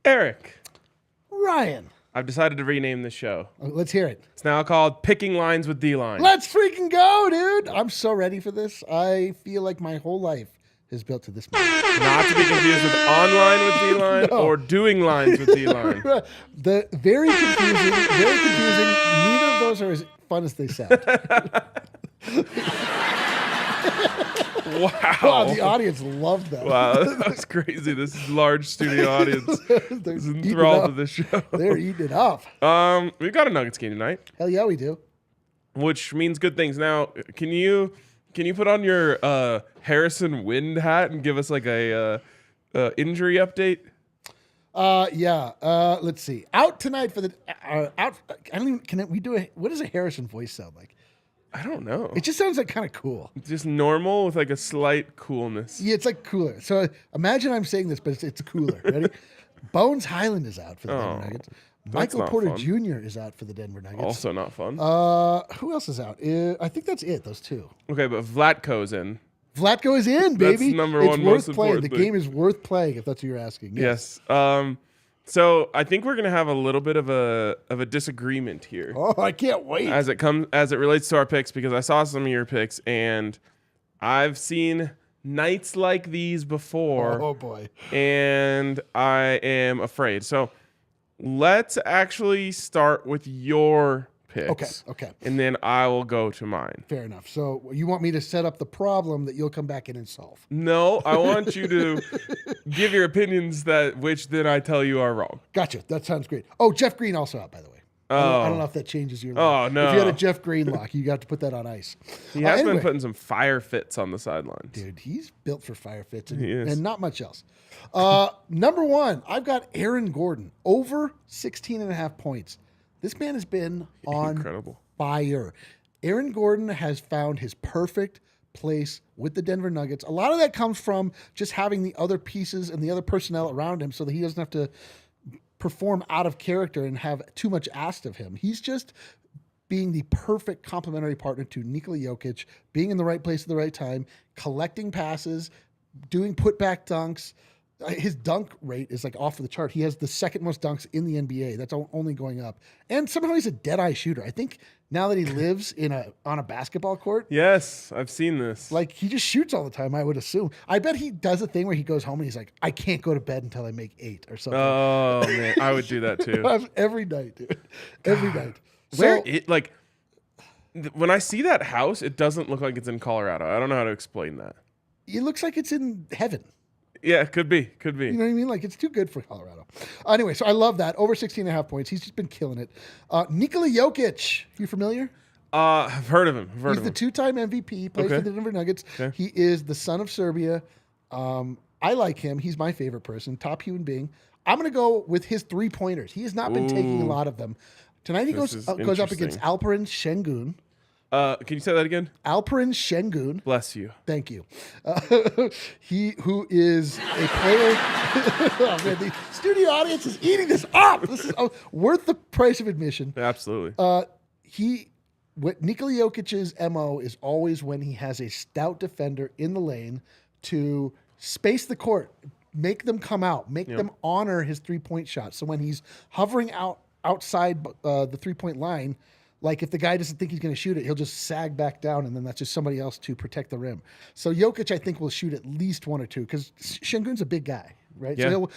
Eric. Ryan. I've decided to rename the show. Let's hear it. It's now called Picking Lines with D-Line. Let's freaking go, dude. I'm so ready for this. I feel like my whole life is built to this moment. Not to be confused with online with D-Line or doing lines with D-Line. The very confusing, very confusing. Neither of those are as fun as they sound. Wow. The audience loved that. Wow, that's crazy. This is a large studio audience. Is enthralled with this show. They're eating it up. We've got a Nuggets game tonight. Hell yeah, we do. Which means good things. Now, can you put on your Harrison Wind hat and give us like a injury update? Yeah. Let's see. Out tonight for the out. I don't even. Can we do a? What does a Harrison voice sound like? I don't know. It just sounds like kind of cool. Just normal with like a slight coolness. Yeah, it's like cooler. So imagine I'm saying this, but it's cooler. Ready? Bones Highland is out for the Denver Nuggets. Michael Porter Jr. is out for the Denver Nuggets. Also not fun. Who else is out? I think that's it. Those two. Okay, but Vlatko's in. Vlatko is in, baby. That's number one most important The thing. game is worth playing, if that's what you're asking. Yes. So I think we're gonna have a little bit of a disagreement here. Oh, I can't wait. As it relates to our picks, because I saw some of your picks and I've seen nights like these before. Oh boy. And I am afraid. So let's actually start with your picks. Okay. And then I will go to mine. Fair enough. So you want me to set up the problem that you'll come back in and solve? No, I want you to give your opinions which then I tell you are wrong. Gotcha. That sounds great. Oh, Jeff Green also out, by the way. I don't know if that changes your lock. Oh, no. If you had a Jeff Green lock, you got to put that on ice. He has been putting some fire fits on the sidelines. Dude, he's built for fire fits He is. and not much else. Number one, I've got Aaron Gordon, over 16.5 points. This man has been on Incredible. fire. Aaron Gordon has found his perfect place with the Denver Nuggets. A lot of that comes from just having the other pieces and the other personnel around him so that he doesn't have to perform out of character and have too much asked of him. He's just being the perfect complementary partner to Nikola Jokic, being in the right place at the right time, collecting passes, doing putback dunks. His dunk rate is like off of the chart. He has the second most dunks in the NBA. That's only going up. And somehow he's a dead-eye shooter. I think now that he lives on a basketball court. Yes, I've seen this. Like, he just shoots all the time, I would assume. I bet he does a thing where he goes home and he's like, I can't go to bed until I make 8 or something. Oh, man. I would do that too. Every night, dude. Every night. When I see that house, it doesn't look like it's in Colorado. I don't know how to explain that. It looks like it's in heaven. Yeah, could be. You know what I mean? Like, it's too good for Colorado. Anyway, so I love that. Over 16.5 points. He's just been killing it. Nikola Jokic. You familiar? I've heard of him. He's the two-time MVP. He plays for the Denver Nuggets. Okay. He is the son of Serbia. I like him. He's my favorite person. Top human being. I'm going to go with his three-pointers. He has not been taking a lot of them. Tonight he goes up against Alperen Şengün. Can you say that again? Alperen Şengün. Bless you. Thank you. He who is a player. Oh, man, the studio audience is eating this up. This is worth the price of admission. Absolutely. Nikola Jokic's MO is always when he has a stout defender in the lane to space the court, make them come out, make them honor his three-point shot. So when he's hovering outside the three-point line, like if the guy doesn't think he's going to shoot it, he'll just sag back down, and then that's just somebody else to protect the rim. So Jokic, I think, will shoot at least one or two because Şengün's a big guy, right? Yeah. So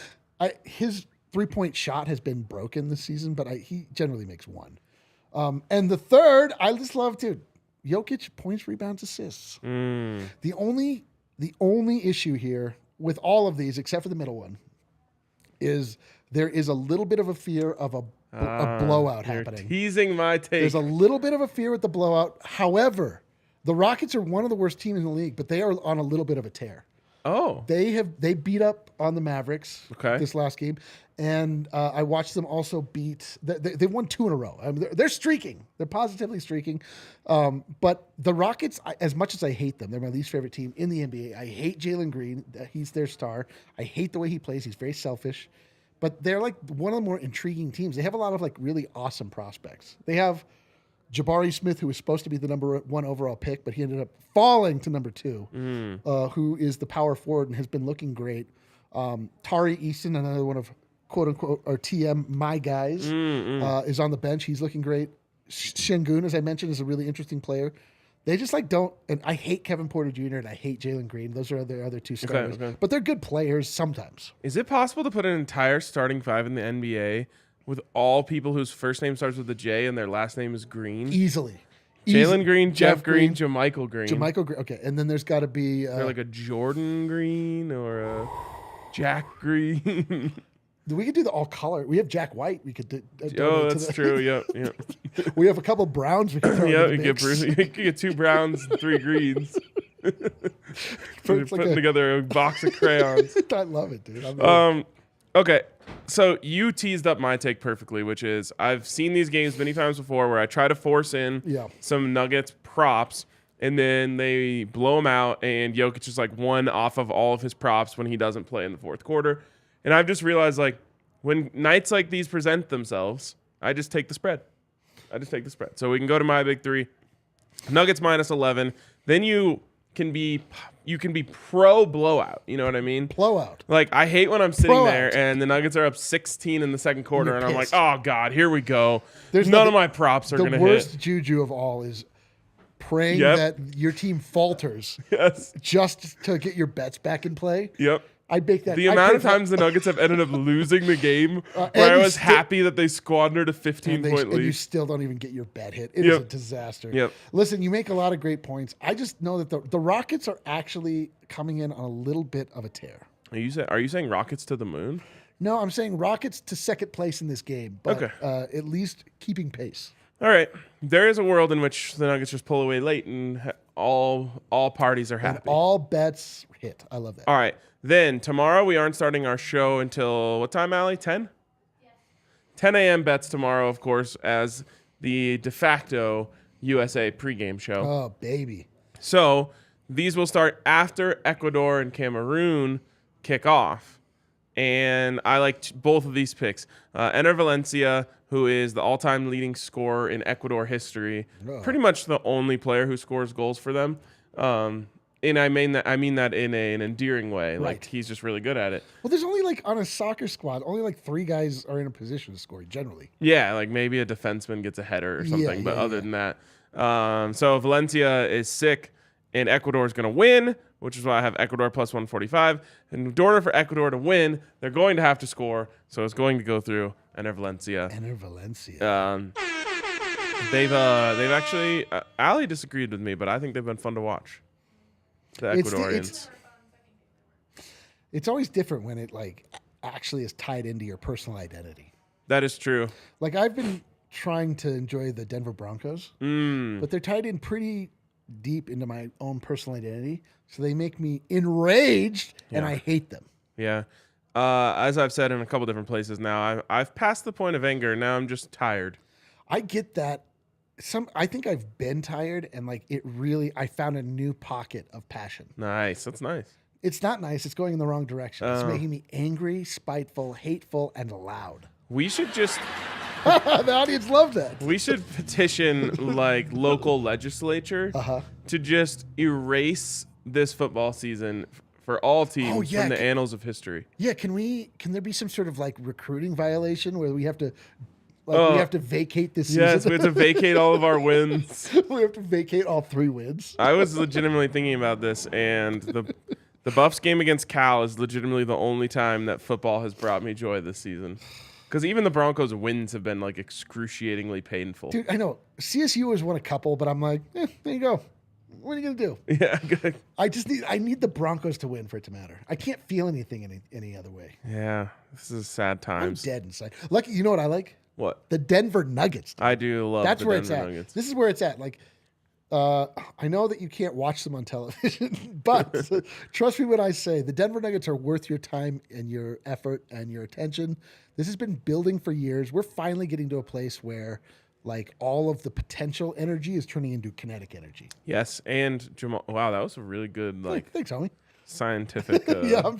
his three-point shot has been broken this season, but he generally makes one. And the third, I just love, dude, Jokic, points, rebounds, assists. The only issue here with all of these, except for the middle one, is there is a little bit of a fear of a blowout happening. Teasing my take. There's a little bit of a fear with the blowout. However, the Rockets are one of the worst teams in the league, but they are on a little bit of a tear. Oh. They beat up on the Mavericks this last game, and I watched them also beat. They won 2 in a row. I mean, they're streaking. They're positively streaking. But the Rockets, as much as I hate them, they're my least favorite team in the NBA. I hate Jalen Green. He's their star. I hate the way he plays. He's very selfish. But they're like one of the more intriguing teams. They have a lot of like really awesome prospects. They have Jabari Smith, who was supposed to be the number 1 overall pick, but he ended up falling to number 2, who is the power forward and has been looking great. Tari Easton, another one of quote unquote, or TM, my guys, is on the bench. He's looking great. Şengün, as I mentioned, is a really interesting player. They just don't, and I hate Kevin Porter Jr. and I hate Jalen Green. Those are their other two starters, but they're good players sometimes. Is it possible to put an entire starting five in the NBA with all people whose first name starts with a J and their last name is Green? Easily. Jalen Green, Jeff Green, JaMychal Green. JaMychal Green. Okay, and then there's got to be like a Jordan Green or a Jack Green. We could do the all color. We have Jack White. We could do. That's true. Yep. We have a couple Browns. We could throw you could get 2 Browns and 3 Greens. Putting together a box of crayons. I love it, dude. Okay, so you teased up my take perfectly, which is I've seen these games many times before where I try to force in some Nuggets props, and then they blow them out, and Jokic is like 1 off of all of his props when he doesn't play in the fourth quarter. And I've just realized, like, when nights like these present themselves, I just take the spread. So we can go to my big 3. Nuggets minus 11. Then you can be pro blowout. You know what I mean? Blowout. Like, I hate when I'm sitting there and the Nuggets are up 16 in the second quarter, and I'm like, oh, God, here we go. None of my props are going to hit. The worst juju of all is praying that your team falters just to get your bets back in play. Yep. I bake that. The amount of times the Nuggets have ended up losing the game where I was happy that they squandered a 15-point lead. And you still don't even get your bet hit. It is a disaster. Yep. Listen, you make a lot of great points. I just know that the Rockets are actually coming in on a little bit of a tear. Are you saying Rockets to the moon? No, I'm saying Rockets to second place in this game, but at least keeping pace. All right. There is a world in which the Nuggets just pull away late and all parties are happy. And all bets hit. I love that. All right. Then tomorrow we aren't starting our show until what time, Allie? 10? Yes. 10 a.m. bets tomorrow, of course, as the de facto USA pregame show. Oh, baby. So these will start after Ecuador and Cameroon kick off. And I like both of these picks. Enter Valencia, who is the all-time leading scorer in Ecuador history. Pretty much the only player who scores goals for them. And I mean that in an endearing way. Like, he's just really good at it. Well, there's only, like, on a soccer squad, only 3 guys are in a position to score generally. Yeah, like maybe a defenseman gets a header or something. But other than that, so Valencia is sick, and Ecuador is going to win, which is why I have Ecuador plus 145. And in order for Ecuador to win, they're going to have to score. So it's going to go through Enter Valencia. Enter Valencia. They've actually Ali disagreed with me, but I think they've been fun to watch. The Ecuadorians. It's always different when it actually is tied into your personal identity. That is true. Like, I've been trying to enjoy the Denver Broncos, but they're tied in pretty deep into my own personal identity, so they make me enraged, and I hate them. Yeah. As I've said in a couple different places now, I've passed the point of anger. Now I'm just tired. I get that. I think I've been tired, and I found a new pocket of passion. Nice. That's nice. It's not nice. It's going in the wrong direction. It's making me angry, spiteful, hateful, and loud. We should just... The audience loved that. We should petition local legislature to just erase this football season for all teams from the annals of history. Yeah, can there be some sort of recruiting violation where we have to... we have to vacate this season. Yes, we have to vacate all of our wins. We have to vacate all 3 wins. I was legitimately thinking about this, and the Buffs game against Cal is legitimately the only time that football has brought me joy this season. Because even the Broncos' wins have been excruciatingly painful. Dude, I know. CSU has won a couple, but I'm like, there you go. What are you gonna do? Yeah, good. I need the Broncos to win for it to matter. I can't feel anything any other way. Yeah, this is sad times. I'm dead inside. Lucky, you know what I like? What? The Denver Nuggets. I do love That's the where Denver it's at. Nuggets. This is where it's at. I know that you can't watch them on television, but trust me when I say the Denver Nuggets are worth your time and your effort and your attention. This has been building for years. We're finally getting to a place where all of the potential energy is turning into kinetic energy. Yes, and Jamal. Wow, that was a really good thanks, homie. Scientific. Yeah,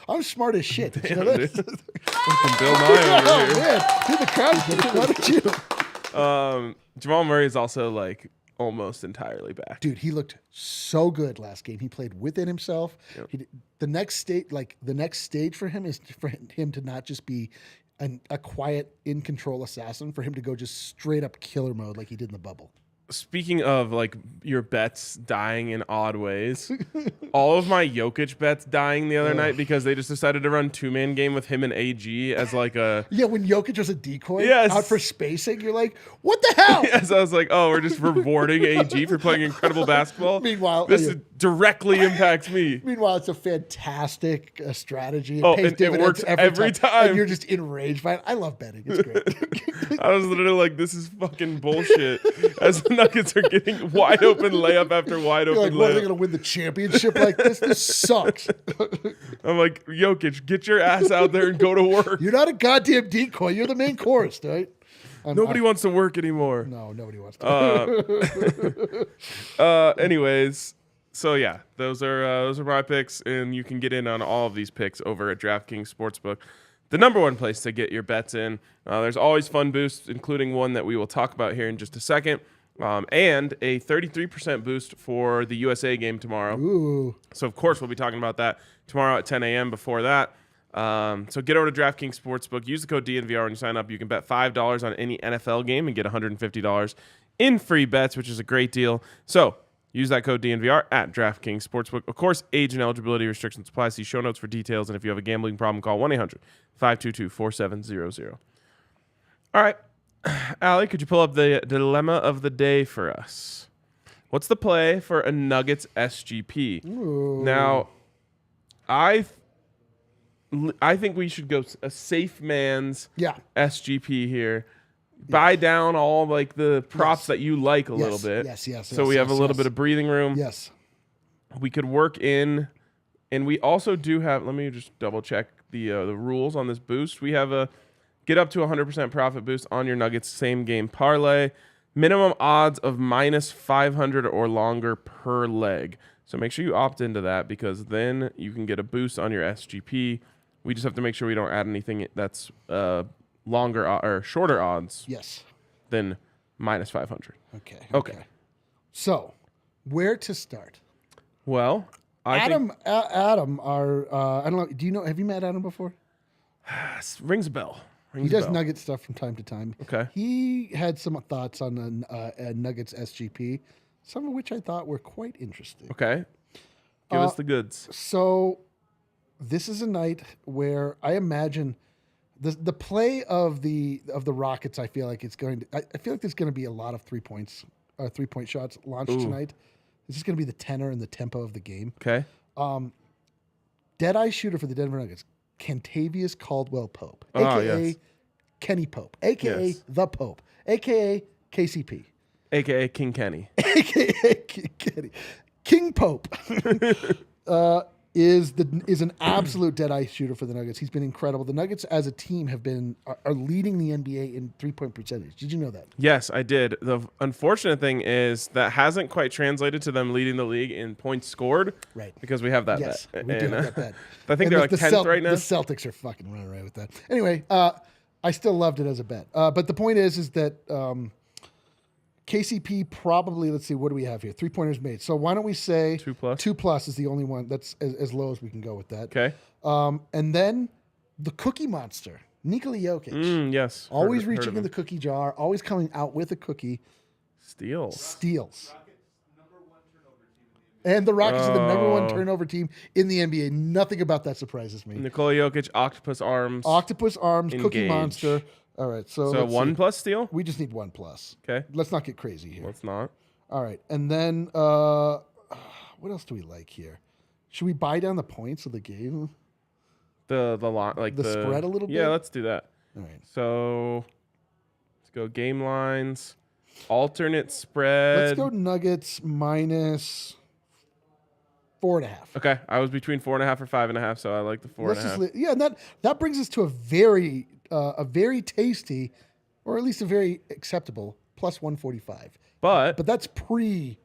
I'm smart as shit. Did you know that? Fucking Bill Nye over here. Man, dude, the crowd's why don't you? Jamal Murray is also almost entirely back. Dude, he looked so good last game. He played within himself. Yep. The next stage for him is for him to not just be a quiet, in control assassin for him to go just straight up killer mode like he did in the bubble. Speaking of like your bets dying in odd ways, all of my Jokic bets dying the other night because they just decided to run 2-man game with him and AG as like a when Jokic was a decoy out for spacing, you're like, what the hell? Yes, I was like, oh, we're just rewarding AG for playing incredible basketball. Meanwhile, this directly impacts me. Meanwhile, it's a fantastic strategy. It works every time. And you're just enraged by it. I love betting. It's great. I was literally like, this is fucking bullshit. As the Nuggets are getting wide open layup after wide open layup. What, are they going to win the championship like this? This sucks. I'm like, Jokic, get your ass out there and go to work. You're not a goddamn decoy. You're the main chorus, right? Nobody wants to work anymore. No, nobody wants to. Anyways, so yeah, those are my picks, and you can get in on all of these picks over at DraftKings Sportsbook, the number one place to get your bets in. There's always fun boosts, including one that we will talk about here in just a second, and a 33% boost for the USA game tomorrow. Ooh. So of course we'll be talking about that tomorrow at 10 a.m. Before that. So get over to DraftKings Sportsbook. Use the code DNVR when you sign up. You can bet $5 on any NFL game and get $150 in free bets, which is a great deal. So use that code DNVR at DraftKings Sportsbook. Of course, age and eligibility restrictions apply. See show notes for details. And if you have a gambling problem, call 1-800-522-4700. All right. Allie, could you pull up the dilemma of the day for us? What's the play for a Nuggets SGP? Ooh. Now, I think we should go a safe man's SGP here. Buy down all like the props that you like a little bit. So we have a little bit of breathing room. Yes. We could work in, and we also do have, let me just double check the rules on this boost. We have a get up to 100% profit boost on your Nuggets same game parlay. Minimum odds of minus 500 or longer per leg. So make sure you opt into that because then you can get a boost on your SGP. We just have to make sure we don't add anything that's longer or shorter odds than minus 500. Okay. So where to start? Well, Adam, I don't know. Do you know? Have you met Adam before? Rings a bell. He does Nugget stuff from time to time. Okay. He had some thoughts on a Nuggets SGP, some of which I thought were quite interesting. Okay. Give us the goods. So this is a night where I imagine the play of the Rockets. I feel like it's going to. I feel like there's going to be a lot of 3-point shots launched tonight. This is going to be the tenor and the tempo of the game. Okay. Dead-eye shooter for the Denver Nuggets, Kentavious Caldwell-Pope, a.k.a. Kenny Pope, a.k.a. The Pope, a.k.a. KCP. A.k.a. King Kenny. A.k.a. King Kenny. King Pope is an absolute dead-eye shooter for the Nuggets. He's been incredible. The Nuggets as a team are leading the NBA in 3-point percentage. Did you know that? Yes, I did. The unfortunate thing is that hasn't quite translated to them leading the league in points scored. Right. Because we have that bet. We do have that bet. I think they're like 10th right now. The Celtics are fucking running right with that. Anyway, I still loved it as a bet. But the point is that KCP probably, let's see, what do we have here? 3-pointers made. So why don't we say 2+? 2+ is the only one. That's as low as we can go with that. Okay. And then the cookie monster, Nikola Jokic. Yes. Always reaching in the cookie jar, always coming out with a cookie. Steals. And the Rockets are the number one turnover team in the NBA. Nothing about that surprises me. Nikola Jokic, octopus arms. Engage. Cookie monster. All right, so 1+ steal? We just need 1+. Okay. Let's not get crazy here. Let's not. All right, and then what else do we like here? Should we buy down the points of the game? The spread a little bit? Yeah, let's do that. All right. So let's go game lines. Alternate spread. Let's go Nuggets minus 4.5. Okay, I was between 4.5 or 5.5, so I like the 4.5. Yeah, and that brings us to a very tasty, or at least a very acceptable plus 145. But that's pre.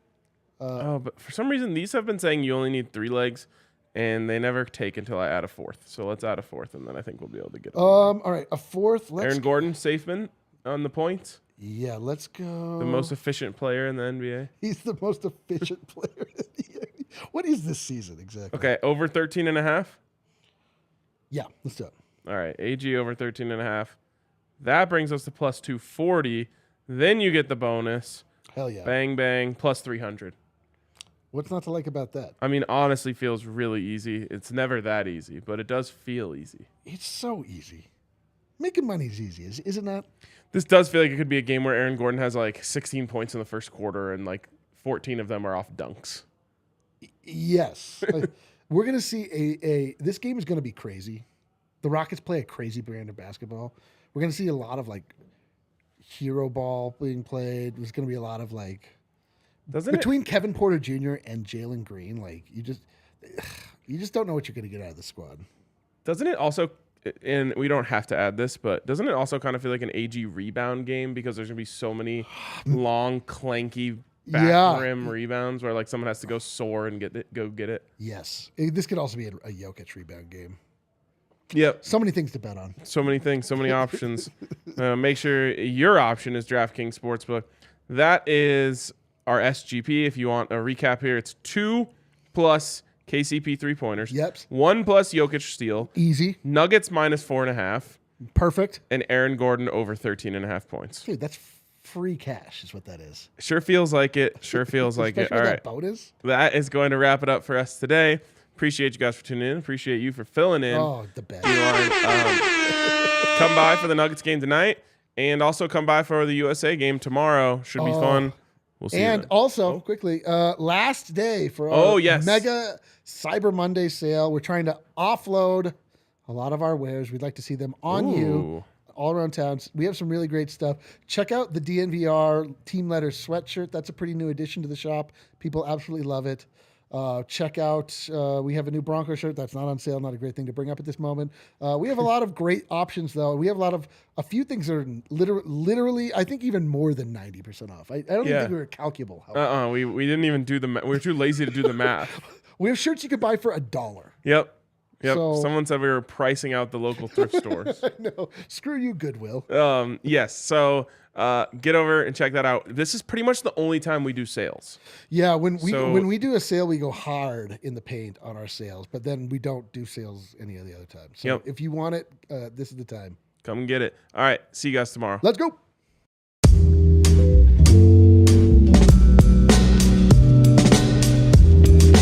But for some reason these have been saying you only need 3 legs, and they never take until I add a 4th. So let's add a 4th, and then I think we'll be able to get. All right, a 4th. Aaron Gordon, Safeman on the points. Yeah, let's go. The most efficient player in the NBA. He's the most efficient player in the NBA. What is this season exactly? Okay, over 13.5. Yeah, let's do it. All right, AG over 13.5. That brings us to plus 240. Then you get the bonus. Hell yeah. Bang, bang, plus 300. What's not to like about that? I mean, honestly, feels really easy. It's never that easy, but it does feel easy. It's so easy. Making money is easy, is it not? This does feel like it could be a game where Aaron Gordon has like 16 points in the first quarter and like 14 of them are off dunks. Yes. We're going to see this game is going to be crazy. The Rockets play a crazy brand of basketball. We're going to see a lot of like hero ball being played. There's going to be a lot of like between Kevin Porter Jr. and Jalen Green, like you just don't know what you're going to get out of the squad. Doesn't it also, and we don't have to add this, but doesn't it also kind of feel like an AG rebound game because there's going to be so many long, clanky back rim rebounds where like someone has to go soar and go get it? Yes. This could also be a Jokic rebound game. Yep. So many things to bet on. So many things, so many options. Make sure your option is DraftKings Sportsbook. That is our SGP. If you want a recap here, it's 2 plus KCP 3-pointers. Yep. 1 plus Jokic steal. Easy. Nuggets minus 4.5. Perfect. And Aaron Gordon over 13.5 points. Dude, that's free cash is what that is. Sure feels like it. Sure feels like it. All right. That boat is. That is going to wrap it up for us today. Appreciate you guys for tuning in. Appreciate you for filling in. Oh, the best. Come by for the Nuggets game tonight, and also come by for the USA game tomorrow. Should be fun. We'll see. And also, quickly, last day for our mega Cyber Monday sale. We're trying to offload a lot of our wares. We'd like to see them on you all around town. We have some really great stuff. Check out the DNVR Team Letters sweatshirt. That's a pretty new addition to the shop. People absolutely love it. Check out, we have a new Bronco shirt that's not on sale, not a great thing to bring up at this moment. We have a lot of great options, though. We have a few things that are literally, I think, even more than 90% off. I don't even think we were calculable. We didn't even do the math. We were too lazy to do the math. We have shirts you could buy for $1. Yep. So, someone said we were pricing out the local thrift stores. No, screw you, Goodwill. Yes. So get over and check that out. This is pretty much the only time we do sales. Yeah, when we do a sale, we go hard in the paint on our sales, but then we don't do sales any of the other times. So if you want it, this is the time. Come and get it. All right. See you guys tomorrow. Let's go.